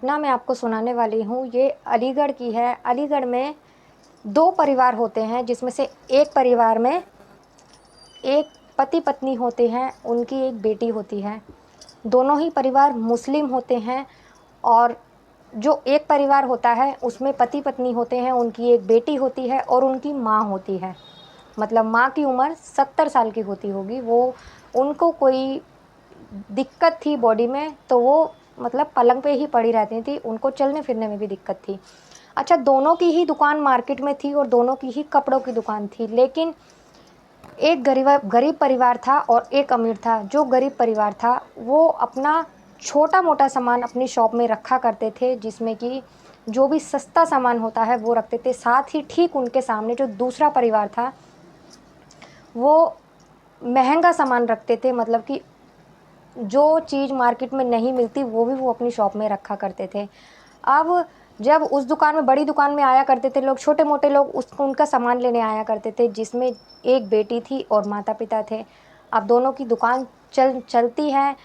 ना मैं आपको सुनाने वाली हूँ, ये अलीगढ़ की है। अलीगढ़ में 2 परिवार होते हैं, जिसमें से एक परिवार में एक पति-पत्नी होते हैं, उनकी एक बेटी होती है। दोनों ही परिवार मुस्लिम होते हैं और जो एक परिवार होता है, उसमें पति-पत्नी होते हैं, उनकी एक बेटी होती है और उनकी माँ होती है। मतलब माँ की उम्र 70 साल की होती होगी। वो उनको कोई दिक्कत थी बॉडी में, तो वो मतलब पलंग पे ही पड़ी रहती थी, उनको चलने-फिरने में भी दिक्कत थी। अच्छा, दोनों की ही दुकान मार्केट में थी और दोनों की ही कपड़ों की दुकान थी, लेकिन एक गरीब परिवार था और एक अमीर था। जो गरीब परिवार था, वो अपना छोटा-मोटा सामान अपनी शॉप में रखा करते थे, जिसमें कि जो भी सस्ता सामान होता है, वो रखते थे। साथ ही ठीक उनके सामने जो दूसरा परिवार था, वो महँगा सामान रखते थे, मतलब कि जो चीज़ मार्केट में नहीं मिलती वो भी वो अपनी शॉप में रखा करते थे। अब जब उस दुकान में, बड़ी दुकान में आया करते थे लोग, छोटे-मोटे लोग उनका सामान लेने आया करते थे, जिसमें एक बेटी थी और माता-पिता थे। अब दोनों की दुकान चलती है,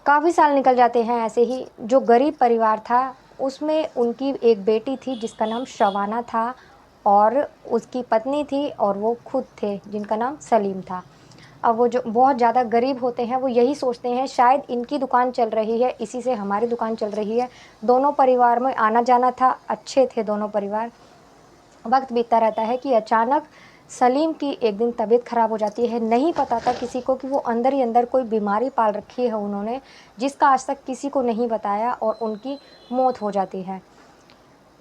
काफ़ी साल निकल जाते हैं ऐसे ही। जो गरीब परिवार था, उसमें उनकी एक बेटी थी जिसका नाम शबाना था और उसकी पत्नी थी और वो खुद थे जिनका नाम सलीम था। अब वो जो बहुत ज़्यादा गरीब होते हैं, वो यही सोचते हैं शायद इनकी दुकान चल रही है, इसी से हमारी दुकान चल रही है। दोनों परिवार में आना-जाना था, अच्छे थे दोनों परिवार। वक़्त बीतता रहता है कि अचानक सलीम की एक दिन तबीयत ख़राब हो जाती है। नहीं पता था किसी को कि वो अंदर ही अंदर कोई बीमारी पाल रखी है उन्होंने, जिसका आज तक किसी को नहीं बताया और उनकी मौत हो जाती है।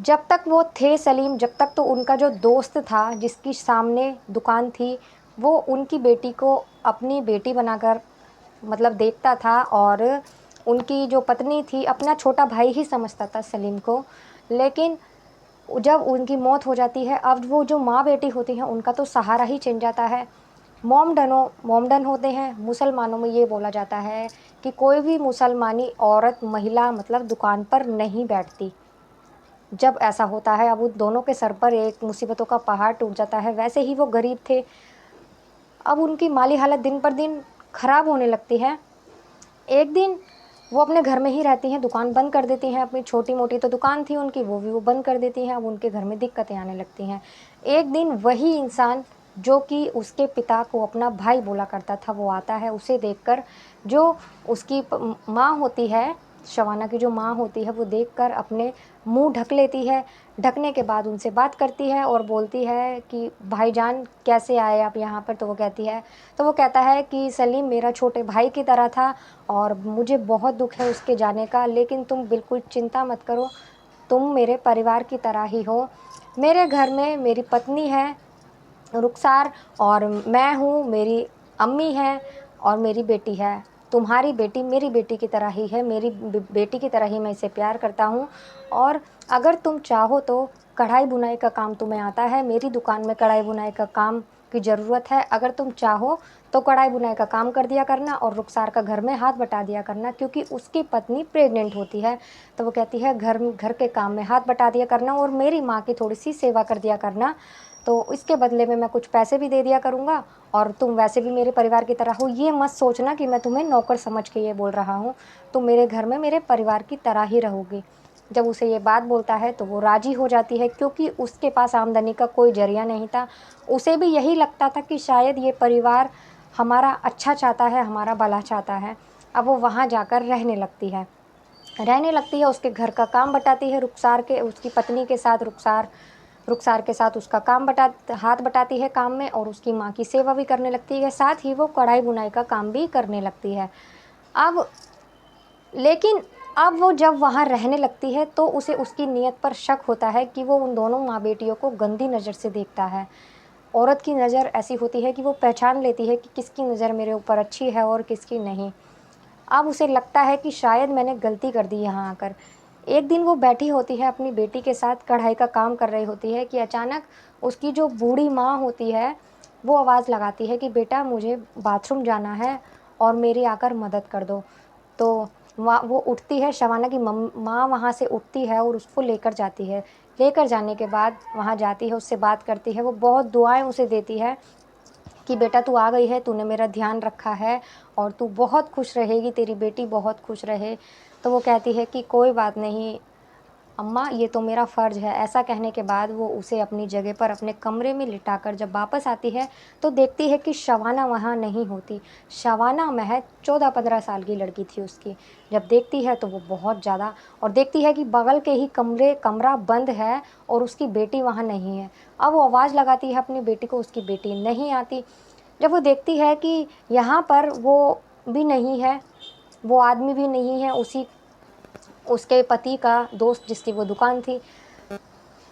जब तक वो थे सलीम, जब तक तो उनका जो दोस्त था, जिसकी सामने दुकान थी, वो उनकी बेटी को अपनी बेटी बनाकर मतलब देखता था और उनकी जो पत्नी थी, अपना छोटा भाई ही समझता था सलीम को। लेकिन जब उनकी मौत हो जाती है, अब वो जो माँ-बेटी होती हैं, उनका तो सहारा ही छिन जाता है। मोमडन होते हैं, मुसलमानों में ये बोला जाता है कि कोई भी मुसलमानी औरत, महिला मतलब दुकान पर नहीं बैठती। जब ऐसा होता है, अब उन दोनों के सर पर एक मुसीबतों का पहाड़ टूट जाता है। वैसे ही वो गरीब थे, अब उनकी माली हालत दिन पर दिन खराब होने लगती है। एक दिन वो अपने घर में ही रहती हैं, दुकान बंद कर देती हैं, अपनी छोटी-मोटी तो दुकान थी उनकी, वो भी वो बंद कर देती हैं। अब उनके घर में दिक्कतें आने लगती हैं। एक दिन वही इंसान जो कि उसके पिता को अपना भाई बोला करता था, वो आता है। उसे देखकर जो उसकी माँ होती है, शबाना की जो माँ होती है, वो देखकर अपने मुँह ढक लेती है। ढकने के बाद उनसे बात करती है और बोलती है कि भाईजान कैसे आए आप यहाँ पर? तो वो कहता है कि सलीम मेरा छोटे भाई की तरह था और मुझे बहुत दुःख है उसके जाने का, लेकिन तुम बिल्कुल चिंता मत करो, तुम मेरे परिवार की तरह ही हो। मेरे घर में मेरी पत्नी है रुखसार और मैं हूँ, मेरी अम्मी हैं और मेरी बेटी है। तुम्हारी बेटी मेरी बेटी की तरह ही है, मेरी बेटी की तरह ही मैं इसे प्यार करता हूँ और अगर तुम चाहो तो कढ़ाई-बुनाई का काम तुम्हें आता है, मेरी दुकान में कढ़ाई-बुनाई का काम की ज़रूरत है। अगर तुम चाहो तो कढ़ाई-बुनाई का काम कर दिया करना और रुखसार का घर में हाथ बटा दिया करना, क्योंकि उसकी पत्नी प्रेग्नेंट होती है। तो वो कहती है घर के काम में हाथ बटा दिया करना और मेरी माँ की थोड़ी-सी सेवा कर दिया करना, तो इसके बदले में मैं कुछ पैसे भी दे दिया करूँगा और तुम वैसे भी मेरे परिवार की तरह हो। ये मत सोचना कि मैं तुम्हें नौकर समझ के ये बोल रहा हूँ, तुम मेरे घर में मेरे परिवार की तरह ही रहोगी। जब उसे ये बात बोलता है तो वो राज़ी हो जाती है, क्योंकि उसके पास आमदनी का कोई ज़रिया नहीं था। उसे भी यही लगता था कि शायद ये परिवार हमारा अच्छा चाहता है, हमारा भला चाहता है। अब वो वहाँ जाकर रहने लगती है, उसके घर का काम बटाती है रुखसार के, उसकी पत्नी के साथ रुखसार के साथ उसका काम हाथ बटाती है काम में और उसकी माँ की सेवा भी करने लगती है, साथ ही वो कढ़ाई-बुनाई का काम भी करने लगती है। अब लेकिन अब वो जब वहाँ रहने लगती है तो उसे उसकी नीयत पर शक होता है कि वो उन दोनों माँ-बेटियों को गंदी नज़र से देखता है। औरत की नज़र ऐसी होती है कि वो पहचान लेती है कि किसकी नज़र मेरे ऊपर अच्छी है और किसकी नहीं। अब उसे लगता है कि शायद मैंने गलती कर दी यहाँ आकर। एक दिन वो बैठी होती है अपनी बेटी के साथ, कढ़ाई का काम कर रही होती है कि अचानक उसकी जो बूढ़ी माँ होती है, वो आवाज़ लगाती है कि बेटा मुझे बाथरूम जाना है और मेरी आकर मदद कर दो। तो वो उठती है, शबाना की माँ वहाँ से उठती है और उसको लेकर जाती है। लेकर जाने के बाद वहाँ जाती है, उससे बात करती है, वो बहुत दुआएँ उसे देती है कि बेटा तू आ गई है, तूने मेरा ध्यान रखा है और तू बहुत खुश रहेगी, तेरी बेटी बहुत खुश रहे। तो वो कहती है कि कोई बात नहीं अम्मा, ये तो मेरा फ़र्ज़ है। ऐसा कहने के बाद वो उसे अपनी जगह पर अपने कमरे में लिटाकर जब वापस आती है तो देखती है कि शबाना वहाँ नहीं होती। शबाना महज़ 14-15 साल की लड़की थी उसकी। जब देखती है तो वो बहुत ज़्यादा, और देखती है कि बगल के ही कमरा बंद है और उसकी बेटी वहाँ नहीं है। अब वो आवाज़ लगाती है अपनी बेटी को, उसकी बेटी नहीं आती। जब वो देखती है कि यहाँ पर वो भी नहीं है, वो आदमी भी नहीं है, उसके पति का दोस्त जिसकी वो दुकान थी,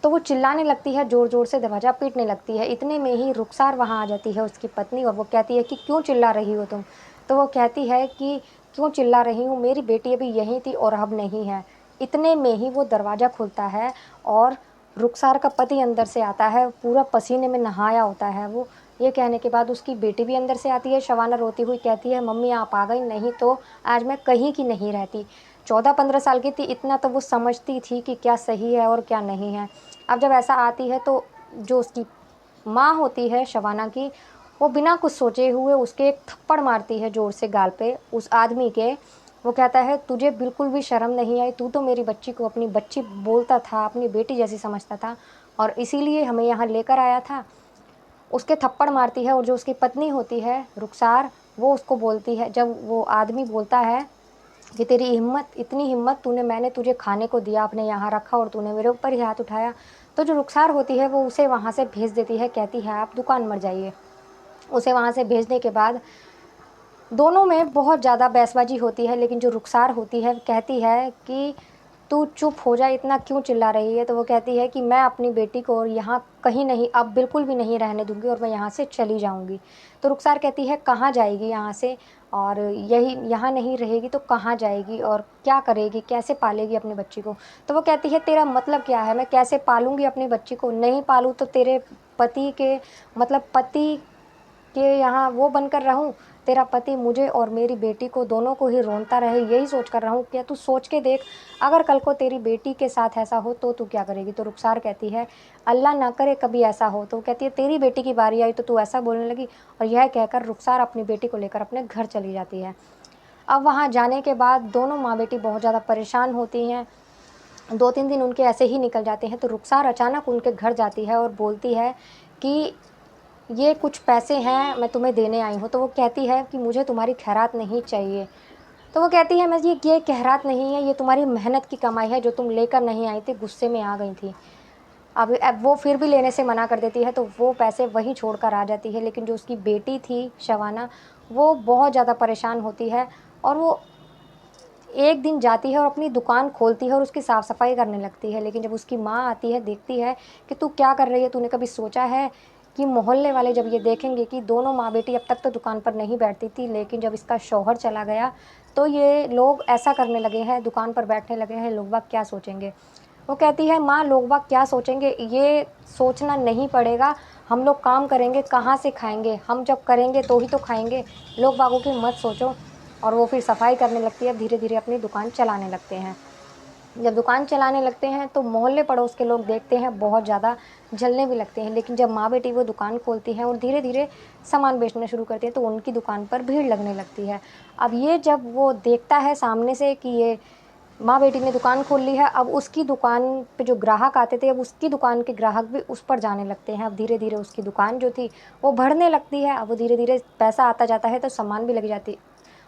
तो वो चिल्लाने लगती है, ज़ोर-ज़ोर से दरवाज़ा पीटने लगती है। इतने में ही रुखसार वहाँ आ जाती है, उसकी पत्नी, और वो कहती है कि क्यों चिल्ला रही हो तुम? तो वो कहती है कि क्यों चिल्ला रही हूँ, मेरी बेटी अभी यहीं थी और अब नहीं है। इतने में ही वो दरवाज़ा खुलता है और रुखसार का पति अंदर से आता है, पूरा पसीने में नहाया होता है वो। ये कहने के बाद उसकी बेटी भी अंदर से आती है। शबाना रोती हुई कहती है, मम्मी आप आ गई, नहीं तो आज मैं कहीं की नहीं रहती। 14-15 साल की थी, इतना तो वो समझती थी कि क्या सही है और क्या नहीं है। अब जब ऐसा आती है तो जो उसकी माँ होती है शबाना की, वो बिना कुछ सोचे हुए उसके एक थप्पड़ मारती है ज़ोर से गाल पे उस आदमी के। वो कहता है, तुझे बिल्कुल भी शर्म नहीं आई? तू तो मेरी बच्ची को अपनी बच्ची बोलता था, अपनी बेटी जैसी समझता था और इसीलिए हमें यहाँ लेकर आया था। उसके थप्पड़ मारती है और जो उसकी पत्नी होती है रुखसार, वो उसको बोलती है, जब वो आदमी बोलता है कि तेरी हिम्मत, इतनी हिम्मत, मैंने तुझे खाने को दिया, आपने यहाँ रखा और तूने मेरे ऊपर ही हाथ उठाया। तो जो रुखसार होती है वो उसे वहाँ से भेज देती है, कहती है आप दुकान मर जाइए। उसे वहाँ से भेजने के बाद दोनों में बहुत ज़्यादा बहसबाजी होती है, लेकिन जो रुखसार होती है कहती है कि तू चुप हो जा, इतना क्यों चिल्ला रही है? तो वो कहती है कि मैं अपनी बेटी को यहाँ कहीं नहीं, अब बिल्कुल भी नहीं रहने दूँगी और मैं यहाँ से चली जाऊँगी। तो रुखसार कहती है, कहाँ जाएगी यहाँ से? और यही यहाँ नहीं रहेगी तो कहाँ जाएगी और क्या करेगी, कैसे पालेगी अपनी बच्ची को? तो वो कहती है, तेरा मतलब क्या है? मैं कैसे पालूँगी अपनी बच्ची को? नहीं पालूँ तो तेरे पति के, मतलब पति कि यहाँ वो बनकर रहूँ, तेरा पति मुझे और मेरी बेटी को दोनों को ही रोंता रहे, यही सोच कर रहूँ। क्या तू सोच के देख, अगर कल को तेरी बेटी के साथ ऐसा हो तो तू क्या करेगी? तो रुखसार कहती है, अल्लाह ना करे कभी ऐसा हो। तो वो कहती है, तेरी बेटी की बारी आई तो तू ऐसा बोलने लगी? और यह कहकर रुखसार अपनी बेटी को लेकर अपने घर चली जाती है। अब वहाँ जाने के बाद दोनों माँ बेटी बहुत ज़्यादा परेशान होती हैं। 2-3 दिन उनके ऐसे ही निकल जाते हैं, तो रुखसार अचानक उनके घर जाती है और बोलती है कि ये कुछ पैसे हैं, मैं तुम्हें देने आई हूँ। तो वो कहती है कि मुझे तुम्हारी खैरात नहीं चाहिए। तो वो कहती है, मैं ये खैरात नहीं है, ये तुम्हारी मेहनत की कमाई है जो तुम लेकर नहीं आई थी, गुस्से में आ गई थी। अब वो फिर भी लेने से मना कर देती है, तो वो पैसे वहीं छोड़कर आ जाती है। लेकिन जो उसकी बेटी थी शबाना, वो बहुत ज़्यादा परेशान होती है और वो एक दिन जाती है और अपनी दुकान खोलती है और उसकी साफ़ सफाई करने लगती है। लेकिन जब उसकी माँ आती है, देखती है कि तू क्या कर रही है, तूने कभी सोचा है कि मोहल्ले वाले जब ये देखेंगे कि दोनों माँ बेटी अब तक तो दुकान पर नहीं बैठती थी, लेकिन जब इसका शौहर चला गया तो ये लोग ऐसा करने लगे हैं, दुकान पर बैठने लगे हैं, लोग बाग क्या सोचेंगे? वो कहती है, माँ लोग बाग क्या सोचेंगे ये सोचना नहीं पड़ेगा, हम लोग काम करेंगे, कहाँ से खाएंगे? हम जब करेंगे तो ही तो खाएंगे, लोग बागों की मत सोचो। और वो फिर सफाई करने लगती है, धीरे धीरे अपनी दुकान चलाने लगते हैं। जब दुकान चलाने लगते हैं तो मोहल्ले पड़ोस के लोग देखते हैं, बहुत ज़्यादा जलने भी लगते हैं। लेकिन जब माँ बेटी वो दुकान खोलती हैं और धीरे धीरे सामान बेचना शुरू करती हैं तो उनकी दुकान पर भीड़ लगने लगती है। अब ये जब वो देखता है सामने से कि ये माँ बेटी ने दुकान खोल ली है, अब उसकी दुकान पे जो ग्राहक आते थे, अब उसकी दुकान के ग्राहक भी उस पर जाने लगते हैं। अब धीरे धीरे उसकी दुकान जो थी वो बढ़ने लगती है। अब वो धीरे धीरे पैसा आता जाता है तो सामान भी लग जाती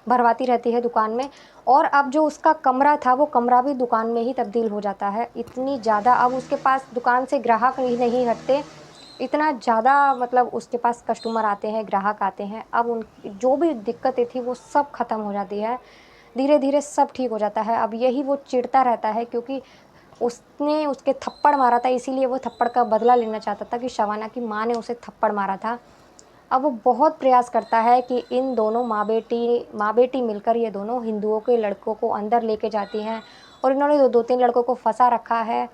भरवाती रहती है दुकान में। और अब जो उसका कमरा था वो कमरा भी दुकान में ही तब्दील हो जाता है। इतनी ज़्यादा अब उसके पास दुकान से ग्राहक ही नहीं हटते, इतना ज़्यादा मतलब उसके पास कस्टमर आते हैं, ग्राहक आते हैं। अब उन जो भी दिक्कतें थी वो सब ख़त्म हो जाती है, धीरे धीरे सब ठीक हो जाता है। अब यही वो चिढ़ता रहता है क्योंकि उसने उसके थप्पड़ मारा था, इसीलिए वो थप्पड़ का बदला लेना चाहता था कि शबाना की माँ ने उसे थप्पड़ मारा था। अब वो बहुत प्रयास करता है कि इन दोनों माँ बेटी मिलकर ये दोनों हिंदुओं के लड़कों को अंदर लेके जाती हैं और इन्होंने 2-3 लड़कों को फंसा रखा है।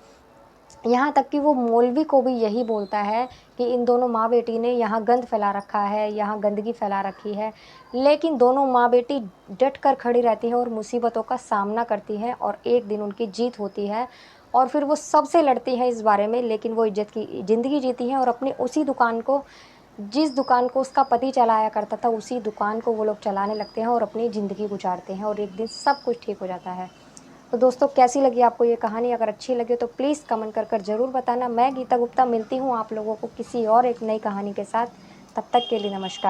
यहाँ तक कि वो मौलवी को भी यही बोलता है कि इन दोनों माँ बेटी ने यहाँ गंद फैला रखा है, यहाँ गंदगी फैला रखी है। लेकिन दोनों माँ बेटी डट कर खड़ी रहती हैं और मुसीबतों का सामना करती हैं और एक दिन उनकी जीत होती है और फिर वो सबसे लड़ती हैं इस बारे में, लेकिन वो इज्जत की ज़िंदगी जीती हैं और अपनी उसी दुकान को, जिस दुकान को उसका पति चलाया करता था, उसी दुकान को वो लोग चलाने लगते हैं और अपनी ज़िंदगी गुजारते हैं और एक दिन सब कुछ ठीक हो जाता है। तो दोस्तों कैसी लगी आपको ये कहानी? अगर अच्छी लगे तो प्लीज़ कमेंट कर कर ज़रूर बताना। मैं गीता गुप्ता मिलती हूँ आप लोगों को किसी और एक नई कहानी के साथ। तब तक के लिए नमस्कार।